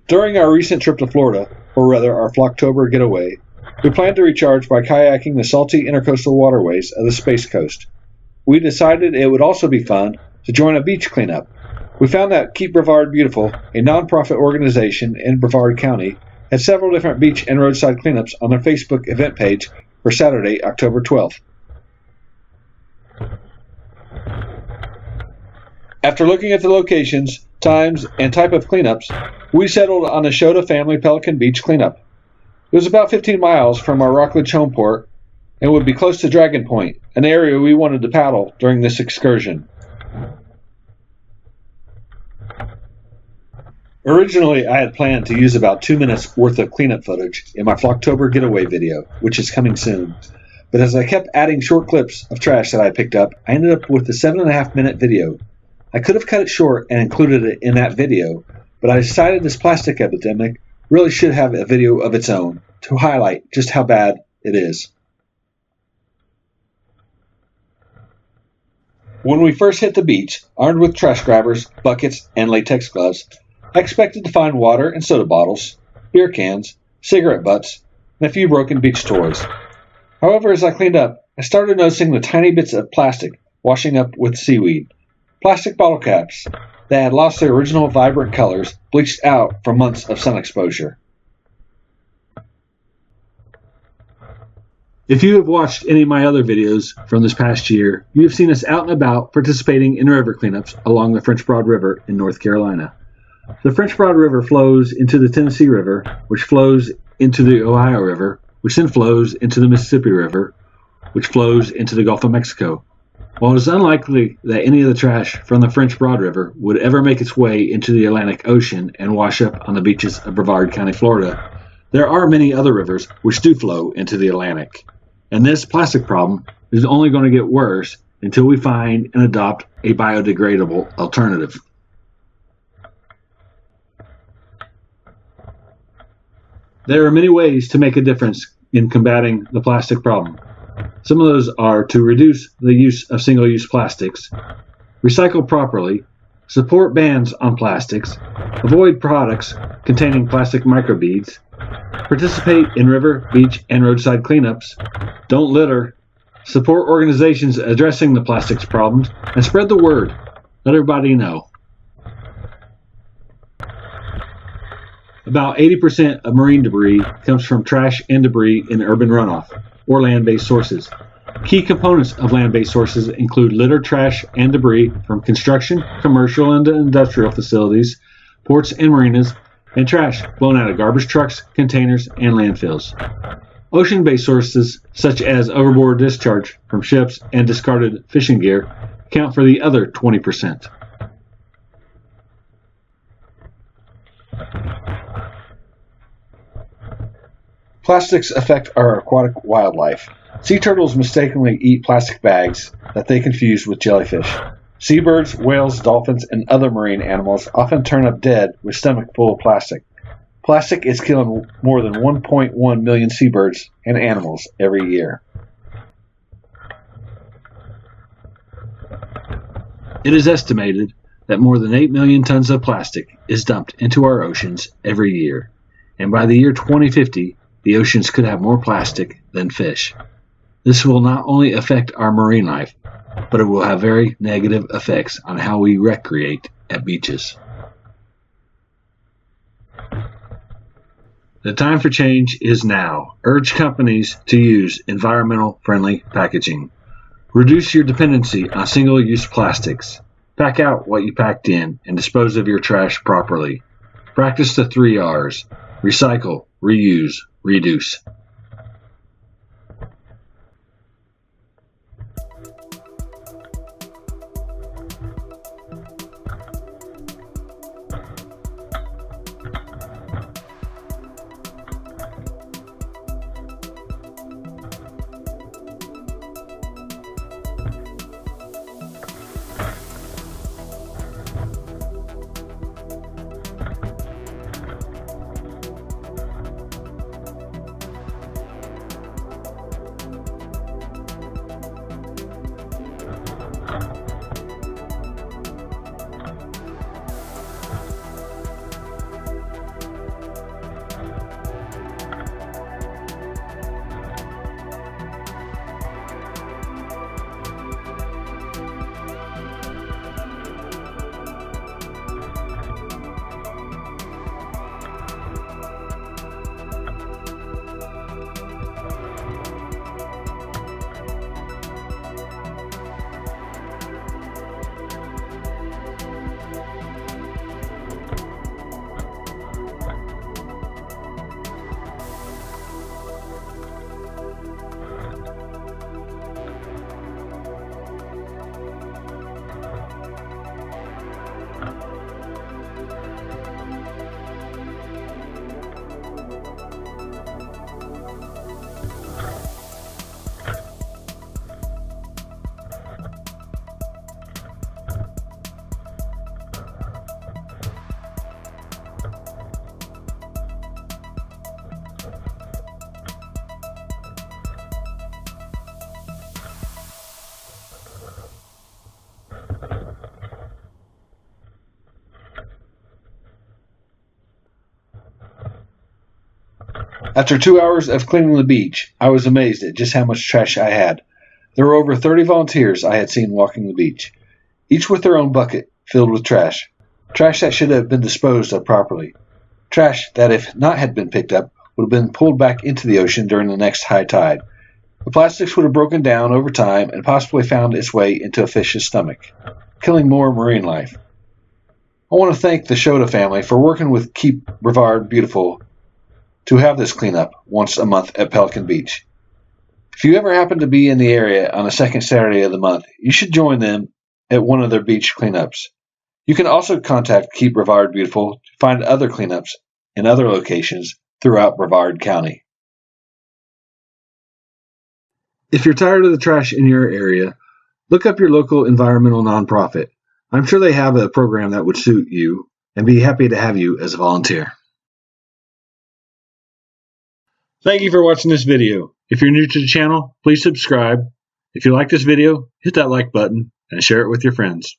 During our recent trip to Florida, or rather our Flocktober getaway, we planned to recharge by kayaking the salty intercoastal waterways of the Space Coast. We decided it would also be fun to join a beach cleanup. We found that Keep Brevard Beautiful, a nonprofit organization in Brevard County, had several different beach and roadside cleanups on their Facebook event page for Saturday, October 12th. After looking at the locations, times, and type of cleanups, we settled on the Shoda family Pelican Beach cleanup. It was about 15 miles from our Rockledge home port and would be close to Dragon Point, an area we wanted to paddle during this excursion. Originally, I had planned to use about 2 minutes worth of cleanup footage in my Flocktober getaway video, which is coming soon. But as I kept adding short clips of trash that I picked up, I ended up with a 7.5-minute video. I could have cut it short and included it in that video, but I decided this plastic epidemic really should have a video of its own to highlight just how bad it is. When we first hit the beach, armed with trash grabbers, buckets, and latex gloves, I expected to find water and soda bottles, beer cans, cigarette butts, and a few broken beach toys. However, as I cleaned up, I started noticing the tiny bits of plastic washing up with seaweed. Plastic bottle caps that had lost their original vibrant colors, bleached out from months of sun exposure. If you have watched any of my other videos from this past year, you have seen us out and about participating in river cleanups along the French Broad River in North Carolina. The French Broad River flows into the Tennessee River, which flows into the Ohio River, which then flows into the Mississippi River, which flows into the Gulf of Mexico. While it is unlikely that any of the trash from the French Broad River would ever make its way into the Atlantic Ocean and wash up on the beaches of Brevard County, Florida, there are many other rivers which do flow into the Atlantic. And this plastic problem is only going to get worse until we find and adopt a biodegradable alternative. There are many ways to make a difference in combating the plastic problem. Some of those are to reduce the use of single-use plastics, recycle properly, support bans on plastics, avoid products containing plastic microbeads, participate in river, beach, and roadside cleanups, don't litter, support organizations addressing the plastics problems, and spread the word. Let everybody know. About 80% of marine debris comes from trash and debris in urban runoff or land-based sources. Key components of land-based sources include litter, trash, and debris from construction, commercial, and industrial facilities, ports and marinas, and trash blown out of garbage trucks, containers, and landfills. Ocean-based sources, such as overboard discharge from ships and discarded fishing gear, account for the other 20%. Plastics affect our aquatic wildlife. Sea turtles mistakenly eat plastic bags that they confuse with jellyfish. Seabirds, whales, dolphins, and other marine animals often turn up dead with stomach full of plastic. Plastic is killing more than 1.1 million seabirds and animals every year. It is estimated that more than 8 million tons of plastic is dumped into our oceans every year, and by the year 2050, the oceans could have more plastic than fish. This will not only affect our marine life, but it will have very negative effects on how we recreate at beaches. The time for change is now. Urge companies to use environmental-friendly packaging. Reduce your dependency on single-use plastics. Pack out what you packed in and dispose of your trash properly. Practice the 3 R's. Recycle, reuse, reduce. After 2 hours of cleaning the beach, I was amazed at just how much trash I had. There were over 30 volunteers I had seen walking the beach, each with their own bucket filled with trash. Trash that should have been disposed of properly. Trash that, if not had been picked up, would have been pulled back into the ocean during the next high tide. The plastics would have broken down over time and possibly found its way into a fish's stomach, killing more marine life. I want to thank the Shoda family for working with Keep Brevard Beautiful to have this cleanup once a month at Pelican Beach. If you ever happen to be in the area on the second Saturday of the month, you should join them at one of their beach cleanups. You can also contact Keep Brevard Beautiful to find other cleanups in other locations throughout Brevard County. If you're tired of the trash in your area, look up your local environmental nonprofit. I'm sure they have a program that would suit you and be happy to have you as a volunteer. Thank you for watching this video. If you're new to the channel, please subscribe. If you like this video, hit that like button and share it with your friends.